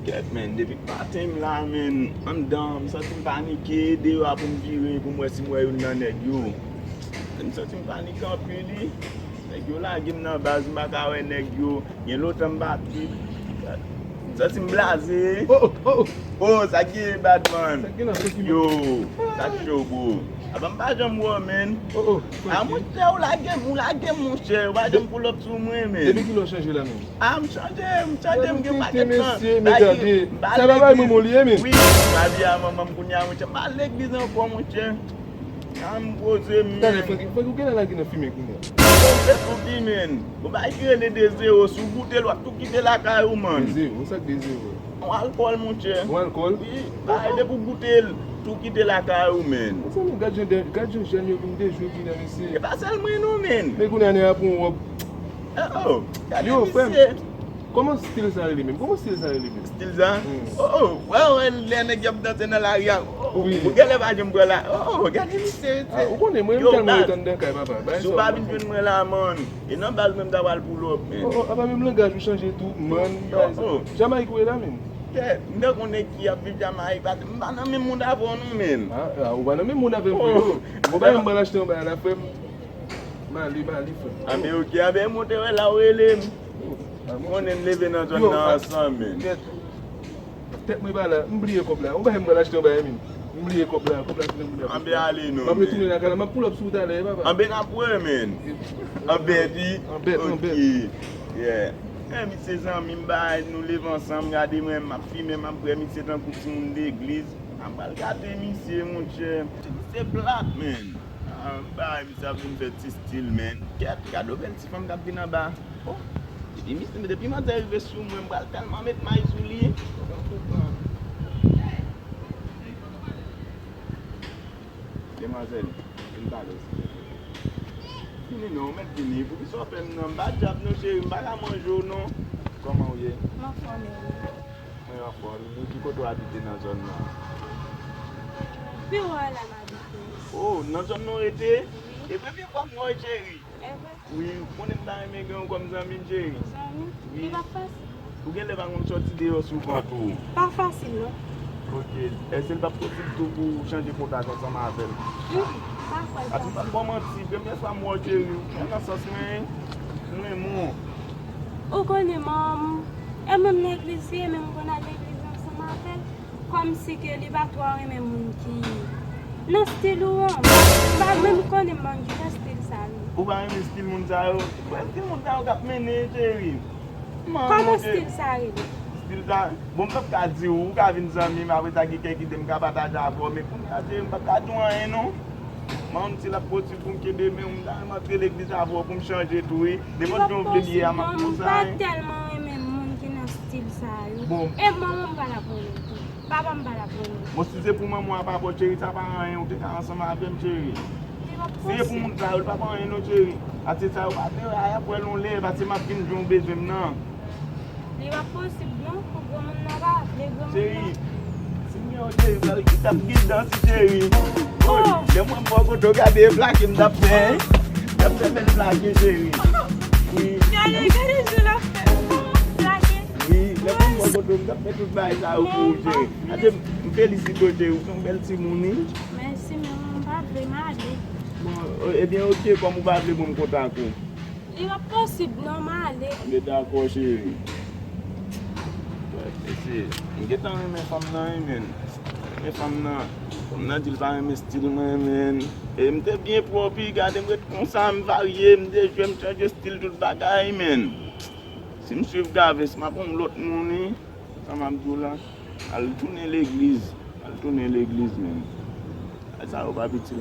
Ket men, depi patim la men, an dan, mi soti panike, dewa pou m vire, pou mwen si mwen yon nan neg yo. Mi soti panike an pi li, neg yo la gim nan baz, m baka we neg yo, yen lotan bati. Soti m blaze. Oh, sa ki Batman. Yo, sa show bo. Aba m bajan mwo men. A mwen che ou la gem mwen che, wajan pull up sou mwen men. Depi ki lo chanje la men? A m chanje m gen paket man. Me gade, sa va bay mwen liye men? Oui, ma di a maman kounya mwen che, ma lek bizan pou mwen che. A m pose men. Tane, fèk ou gen la gine filme kounya? Fèk ou ki men. Ou ba ikre de zero, sou goute lwa, tou kite la kay ou man. De zero, ou sak de zero? Ou alcool mwen che. Ou alcool? Oui, ba de pou goute tou kite la kay ou men. Ou sa men gadjon jen yo vin de jwe ki nan misi? E pa sel mwen nou men. Men kounya ne apon wop. Gade Yo, misye. Koman stil sa rele men? Koman stil sa rele men? Stil zan? Wè, lè nè gyap danse nan la riyan. Oui. Ou gèle ba jem gwa la. Gade misye. Ou konen mwen Yo, kalman bad. etan den kay baba? Sou ba bin jwen mwen la man. E nan baz mèm da wal pou lop men. Aba mèm langaj ou chanje tout, man. Jamaik ou e la men? Mwen konen ki ap viv Jamaik, mba nan men moun avon nou men. Ou ba nan men moun avem pou yo. Ou ba yon ban achete yon ba la fem. Mali fem. Ame ok, abe mwote wè la wè lem. Konen leve nan zon nan asan men. Tek mwen ba la, mbliye kop la. Ou ba yon ban achete yon ba yon men? Mbliye kop la sin mbliye. Ambe ale nou Mwen men. toune nan kala, mwen pull up sou ta le, baba. Ambe nan pwe men. Ambe di. Ok. Yeah. Mi se zan mi mba nou leve ansam, gade mwen ma fi men ma bre mi se tan kouti moun de eglise. Ambal gade mi se moun che. Mi se black men. Mba mi se avin fe ti stil men. Ket, gado ven ti fam kap vina ba. Depi ma te arrive sou mwen mbal telman met ma izou li. Demoiselle, une balle. Fini non, mais fini. Pour qu'ils soient faits, non, pas de job, non, chérie, pas la manger, non. Comment vous êtes? Ma famille. Oui, ma famille. Nous, qui côté habiter dans la zone là? Puis voilà, ma vie. Oh, dans la zone non été? Et puis, bien, quoi, moi, chérie? Eh Oui, on est dans les maisons comme ça, chérie. bien, c'est pas facile. Vous avez les sortir dehors sous contour. Pas facile, non? Ok. Est-ce que c'est pas possible pour changer de contact ensemble avec elle? Pas Tu vas pas mentir, première fois moi chérie, on a ça mais moi. Ou connaît maman, et même l'église, et même qu'on a l'église ensemble avec elle, comme si que l'évatoire et même moun qui non style ou pas même connaît maman qui non style ça. Ou pas un style moun ça yo. Style moun ça yo k'ap mené chérie. Comment style ça arrive? Style ça, bon pas ka di ou ka vinn zami mais après ça quelqu'un qui t'aime ka partager avec mais pour ka di pas ka don rien non. Man ti la poti pou m'kebe mais on a rentré l'église avant pour me changer tout oui. Des fois je veux lier à ma pour ça. Pas tellement aimer moun qui non style ça. Bon. Et maman pas la pour papa pas la pour. Moi si c'est pour moi pas pour chérie ça pas rien on te ensemble avec chérie. Si pour mon travail pas rien non chérie. A ti ça pas faire pour l'on lève parce que ma fille j'ont besoin non. Il va possible non pour que mon n'a pas les grands. Chérie. Seigneur chérie, qui t'a guidé dans ce chérie. Oh, moi moi quand regarder black me t'a fait. T'a fait belle blague chérie. Oui. Regardez je la fais. Blague. Oui, le moi quand t'a fait tout bail ça au chérie. Attends, me félicite chérie, son belle Simoni. Merci mais on va vraiment aller. Bon, eh bien OK, comme vous va appeler pour me contacter. Il va possible non aller. Mais d'accord chérie. Je suis mes femmes là, mes femmes là, comme on a dit, mes styles, et je suis bien propre, regardez, je suis comme ça, je varié, je vais me changer style, tout le bagage, si je suis grave, si je suis l'autre monde, ça m'a dit là, elle tourne l'église, ça va pas petit,